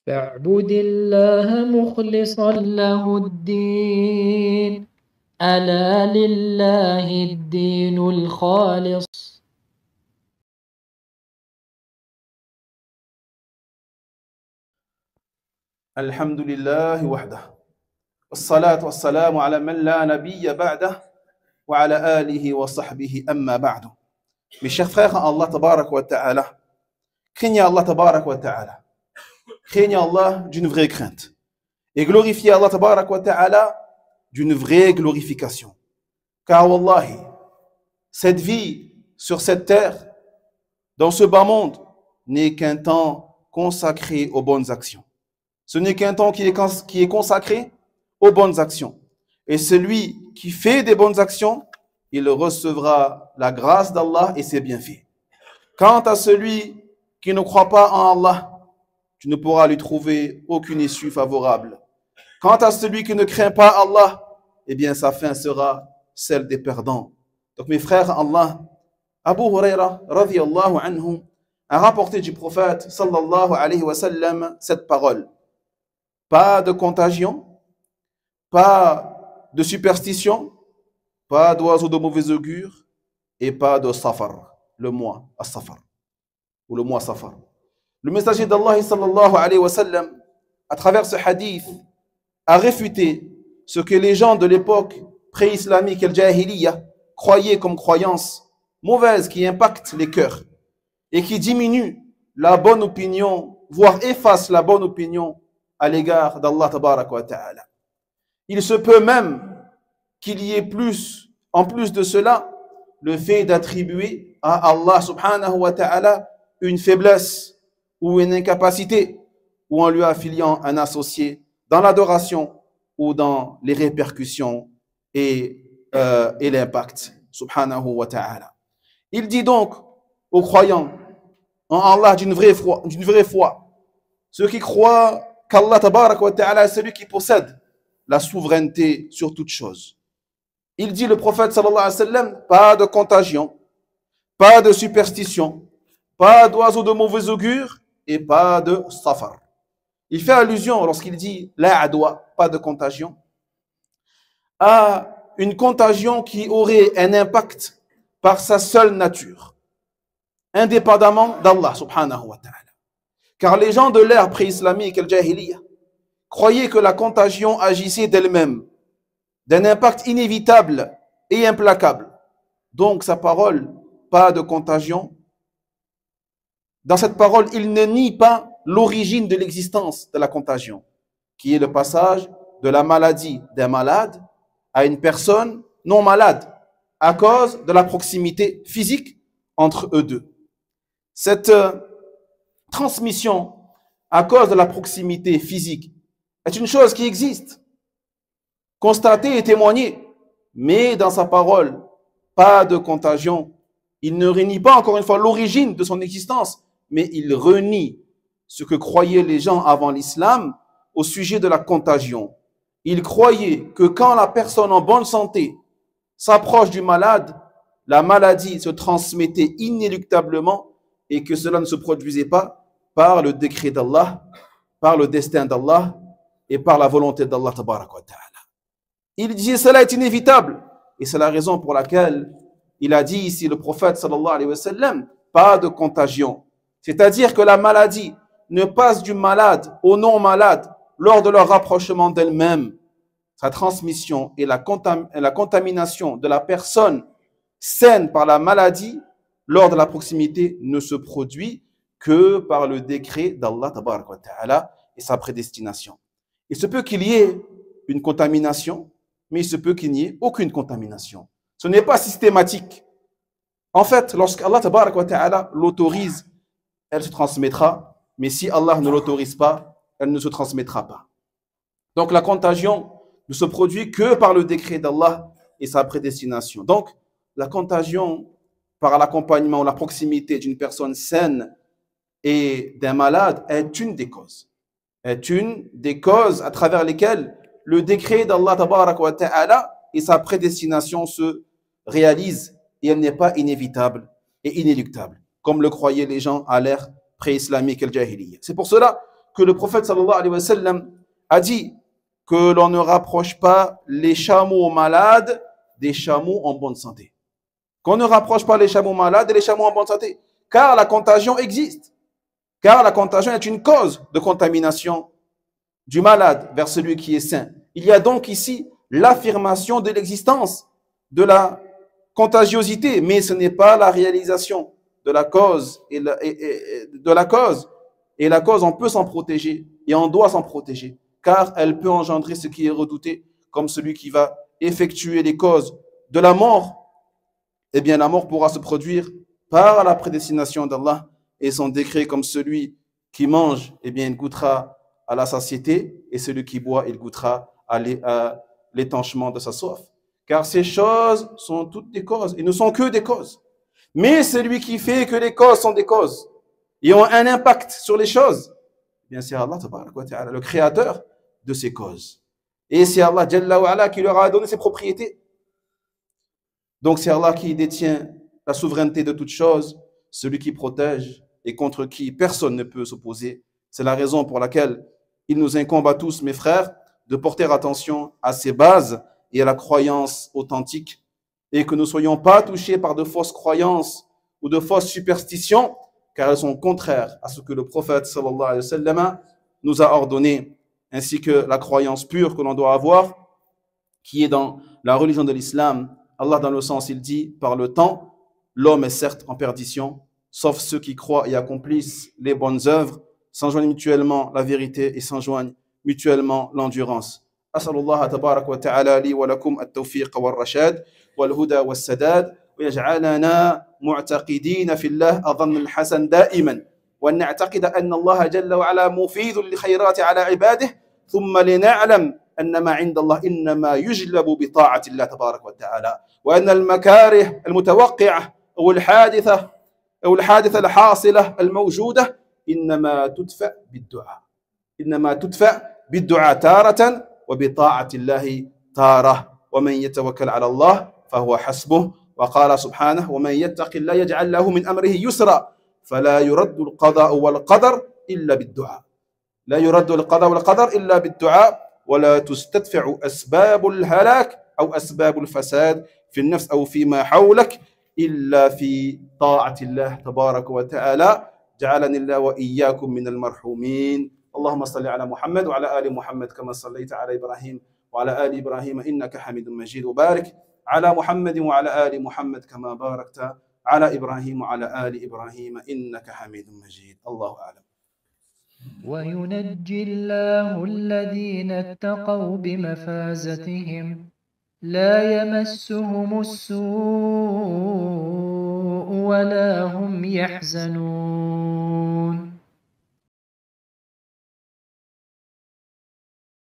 فاعبد الله مخلصا له الدين ألا لله الدين الخالص. الحمد لله وحده والصلاة والسلام على من لا نبي بعده وعلى آله وصحبه أما بعد. Mes chers frères en Allah tabarak wa ta'ala, craignez Allah tabarak wa ta'ala, craignez Allah d'une vraie crainte et glorifiez Allah tabarak wa ta'ala d'une vraie glorification. Car wallahi, cette vie sur cette terre, dans ce bas monde, n'est qu'un temps consacré aux bonnes actions. Ce n'est qu'un temps qui est consacré aux bonnes actions. Et celui qui fait des bonnes actions, il recevra la grâce d'Allah et ses bienfaits. Quant à celui qui ne croit pas en Allah, tu ne pourras lui trouver aucune issue favorable. Quant à celui qui ne craint pas Allah, eh bien sa fin sera celle des perdants. Donc mes frères en Allah, Abu Huraira radhiyallahu anhu a rapporté du prophète sallallahu alayhi wa sallam cette parole. Pas de contagion, pas de superstition, pas d'oiseaux de mauvais augure et pas de safar, le mois as-safar ou le mois safar. Le messager d'Allah sallallahu alayhi wa sallam, à travers ce hadith, a réfuté ce que les gens de l'époque pré-islamique al-Jahiliya croyaient comme croyance mauvaise qui impacte les cœurs et qui diminue la bonne opinion, voire efface la bonne opinion à l'égard d'Allah tabarak wa ta'ala. Il se peut même qu'il y ait plus, en plus de cela, le fait d'attribuer à Allah subhanahu wa ta'ala une faiblesse ou une incapacité, ou en lui affiliant un associé dans l'adoration ou dans les répercussions et l'impact subhanahu wa ta'ala. Il dit donc aux croyants en Allah d'une vraie foi, ceux qui croient qu'Allah tabarak wa ta'ala est celui qui possède la souveraineté sur toute chose. Il dit, le prophète sallallahu alayhi wa sallam, pas de contagion, pas de superstition, pas d'oiseaux de mauvais augure et pas de safar. Il fait allusion, lorsqu'il dit la adwa, pas de contagion, à une contagion qui aurait un impact par sa seule nature, indépendamment d'Allah subhanahu wa ta'ala. Car les gens de l'ère pré-islamique, al-Jahiliya, croyaient que la contagion agissait d'elle-même, d'un impact inévitable et implacable. Donc sa parole, pas de contagion, dans cette parole, il ne nie pas l'origine de l'existence de la contagion, qui est le passage de la maladie d'un malade à une personne non malade, à cause de la proximité physique entre eux deux. Cette transmission à cause de la proximité physique est une chose qui existe, constatée et témoignée, mais dans sa parole, pas de contagion. Il ne renie pas encore une fois l'origine de son existence, mais il renie ce que croyaient les gens avant l'islam au sujet de la contagion. Ils croyaient que quand la personne en bonne santé s'approche du malade, la maladie se transmettait inéluctablement et que cela ne se produisait pas par le décret d'Allah, par le destin d'Allah et par la volonté d'Allah tabarak wa ta'ala. Il disait cela est inévitable et c'est la raison pour laquelle il a dit ici le prophète sallallahu alayhi wa sallam, pas de contagion. C'est-à-dire que la maladie ne passe du malade au non malade lors de leur rapprochement d'elle-même. Sa transmission et la contamination de la personne saine par la maladie lors de la proximité ne se produit que par le décret d'Allah tabarak wa ta'ala et sa prédestination. Il se peut qu'il y ait une contamination, mais il se peut qu'il n'y ait aucune contamination. Ce n'est pas systématique. En fait, lorsqu'Allah tabarak wa ta'ala l'autorise, elle se transmettra, mais si Allah ne l'autorise pas, elle ne se transmettra pas. Donc la contagion ne se produit que par le décret d'Allah et sa prédestination. Donc la contagion par l'accompagnement ou la proximité d'une personne saine et d'un malade est une des causes. Est une des causes à travers lesquelles le décret d'Allah tabarak wa ta'ala et sa prédestination se réalisent et elle n'est pas inévitable et inéluctable, comme le croyaient les gens à l'ère pré-islamique al-Jahiliya. C'est pour cela que le prophète sallallahu alayhi wa sallam a dit que l'on ne rapproche pas les chameaux malades des chameaux en bonne santé. Qu'on ne rapproche pas les chameaux malades et les chameaux en bonne santé. Car la contagion existe. Car la contagion est une cause de contamination du malade vers celui qui est sain. Il y a donc ici l'affirmation de l'existence de la contagiosité, mais ce n'est pas la réalisation de la cause. Et la cause, on peut s'en protéger et on doit s'en protéger, car elle peut engendrer ce qui est redouté, comme celui qui va effectuer les causes de la mort. Eh bien, la mort pourra se produire par la prédestination d'Allah et son décret, comme celui qui mange, eh bien, il goûtera à la satiété, et celui qui boit, il goûtera à l'étanchement de sa soif. Car ces choses sont toutes des causes, et ne sont que des causes. Mais celui qui fait que les causes sont des causes et ont un impact sur les choses, eh bien, c'est Allah, le créateur de ces causes. Et c'est Allah Jalla wa Ala qui leur a donné ses propriétés. Donc c'est Allah qui détient la souveraineté de toutes choses, celui qui protège et contre qui personne ne peut s'opposer. C'est la raison pour laquelle il nous incombe à tous, mes frères, de porter attention à ces bases et à la croyance authentique, et que nous ne soyons pas touchés par de fausses croyances ou de fausses superstitions, car elles sont contraires à ce que le prophète sallallahu alayhi wa sallam nous a ordonné, ainsi que la croyance pure que l'on doit avoir, qui est dans la religion de l'islam. Allah, dans le sens, il dit, par le temps, l'homme est certes en perdition, sauf ceux qui croient et accomplissent les bonnes œuvres, s'enjoignent mutuellement la vérité et s'enjoignent mutuellement l'endurance. أسأل الله تبارك وتعالى لي ولكم التوفيق والرشاد والهدى والسداد ويجعلنا معتقدين في الله أظن الحسن دائما وأن نعتقد أن الله جل وعلا مفيد للخيرات على عباده ثم لنعلم أن ما عند الله إنما يجلب بطاعة الله تبارك وتعالى وأن المكاره المتوقعة أو الحادثة الحاصلة الموجودة إنما تدفع بالدعاء تارة وبطاعة الله تارة ومن يتوكل على الله فهو حسبه وقال سبحانه ومن يتق الله يجعل له من أمره يسرا فلا يرد القضاء والقدر إلا بالدعاء لا يرد القضاء والقدر إلا بالدعاء ولا تستدفع أسباب الهلاك أو أسباب الفساد في النفس أو فيما حولك إلا في طاعة الله تبارك وتعالى جعلني الله وإياكم من المرحومين اللهم صل على محمد وعلى آل محمد كما صليت على إبراهيم وعلى آل إبراهيم إنك حميد مجيد وبارك على محمد وعلى آل محمد كما باركت على إبراهيم وعلى آل إبراهيم إنك حميد مجيد الله أعلم. وينجي الله الذين اتقوا بمفازتهم لا يمسهم السوء ولا هم يحزنون